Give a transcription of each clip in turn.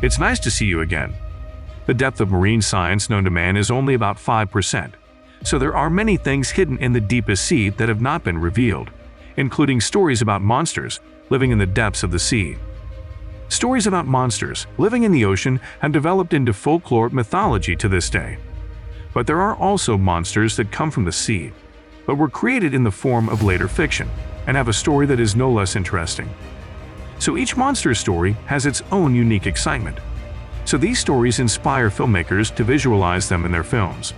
It's nice to see you again. The depth of marine science known to man is only about 5%, so there are many things hidden in the deepest sea that have not been revealed, including stories about monsters living in the depths of the sea. Stories about monsters living in the ocean have developed into folklore mythology to this day. But there are also monsters that come from the sea, but were created in the form of later fiction, and have a story that is no less interesting. So each monster story has its own unique excitement. So these stories inspire filmmakers to visualize them in their films.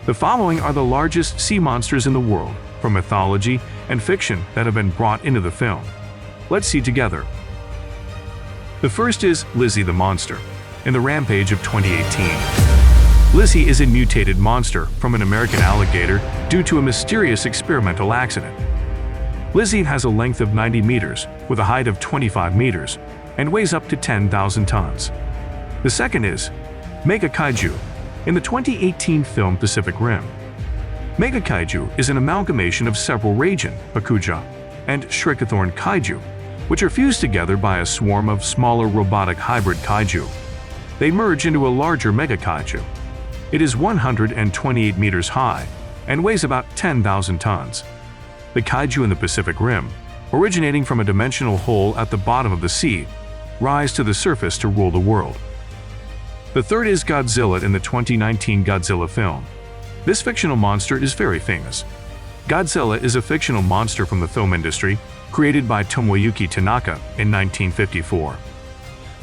The following are the largest sea monsters in the world, from mythology and fiction that have been brought into the film. Let's see together. The first is Lizzie the monster, in the Rampage of 2018. Lizzie is a mutated monster from an American alligator due to a mysterious experimental accident. Lizzie has a length of 90 meters, with a height of 25 meters, and weighs up to 10,000 tons. The second is mega-kaiju, in the 2018 film Pacific Rim. Mega-kaiju is an amalgamation of several Raijin, Akuja, and Shrikathorn kaiju, which are fused together by a swarm of smaller robotic hybrid kaiju. They merge into a larger mega-kaiju. It is 128 meters high and weighs about 10,000 tons. The kaiju in the Pacific Rim, originating from a dimensional hole at the bottom of the sea, rise to the surface to rule the world. The third is Godzilla in the 2019 Godzilla film. This fictional monster is very famous. Godzilla is a fictional monster from the film industry, created by Tomoyuki Tanaka in 1954.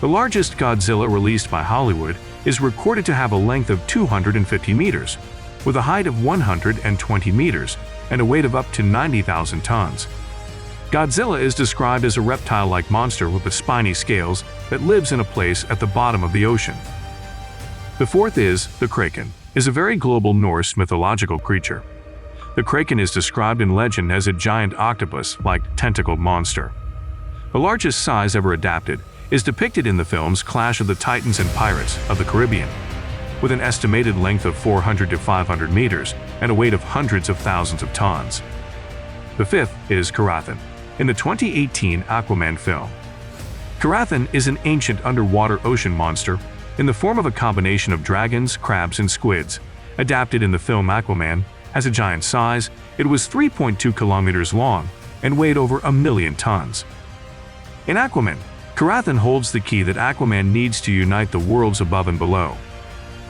The largest Godzilla released by Hollywood is recorded to have a length of 250 meters, with a height of 120 meters and a weight of up to 90,000 tons. Godzilla is described as a reptile-like monster with the spiny scales that lives in a place at the bottom of the ocean. The fourth is the Kraken, is a very global Norse mythological creature. The Kraken is described in legend as a giant octopus-like tentacled monster. The largest size ever adapted is depicted in the films Clash of the Titans and Pirates of the Caribbean, with an estimated length of 400 to 500 meters and a weight of hundreds of thousands of tons. The fifth is Karathan, in the 2018 Aquaman film. Karathan is an ancient underwater ocean monster in the form of a combination of dragons, crabs, and squids. Adapted in the film Aquaman, has a giant size, it was 3.2 kilometers long and weighed over 1,000,000 tons. In Aquaman, Karathan holds the key that Aquaman needs to unite the worlds above and below.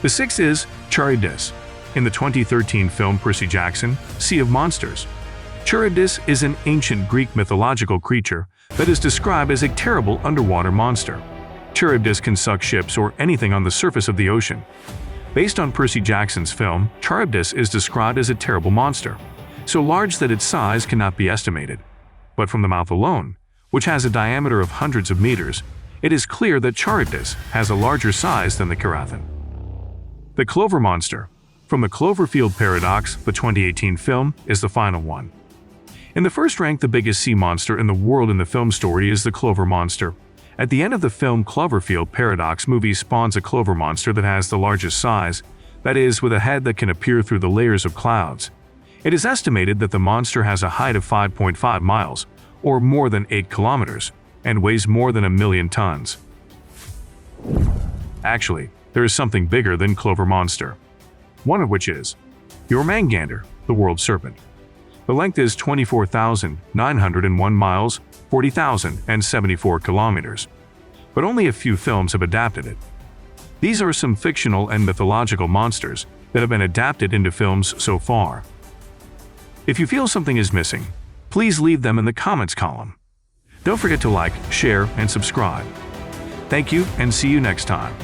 The sixth is Charbdis, in the 2013 film Percy Jackson, Sea of Monsters. Charbdis is an ancient Greek mythological creature that is described as a terrible underwater monster. Charbdis can suck ships or anything on the surface of the ocean. Based on Percy Jackson's film, Charbdis is described as a terrible monster, so large that its size cannot be estimated. But from the mouth alone, which has a diameter of hundreds of meters, it is clear that Charbdis has a larger size than the Karathan. The Clover Monster, from the Cloverfield Paradox, the 2018 film, is the final one. In the first rank, the biggest sea monster in the world in the film story is the Clover Monster. At the end of the film Cloverfield Paradox movie spawns a Clover Monster that has the largest size, that is, with a head that can appear through the layers of clouds. It is estimated that the monster has a height of 5.5 miles, or more than 8 kilometers, and weighs more than 1,000,000 tons. Actually, there is something bigger than Clover Monster, one of which is your man Gander, the world serpent. The length is 24,901 miles, 40,074 kilometers, but only a few films have adapted it. These are some fictional and mythological monsters that have been adapted into films so far. If you feel something is missing, please leave them in the comments column. Don't forget to like, share, and subscribe. Thank you, and see you next time.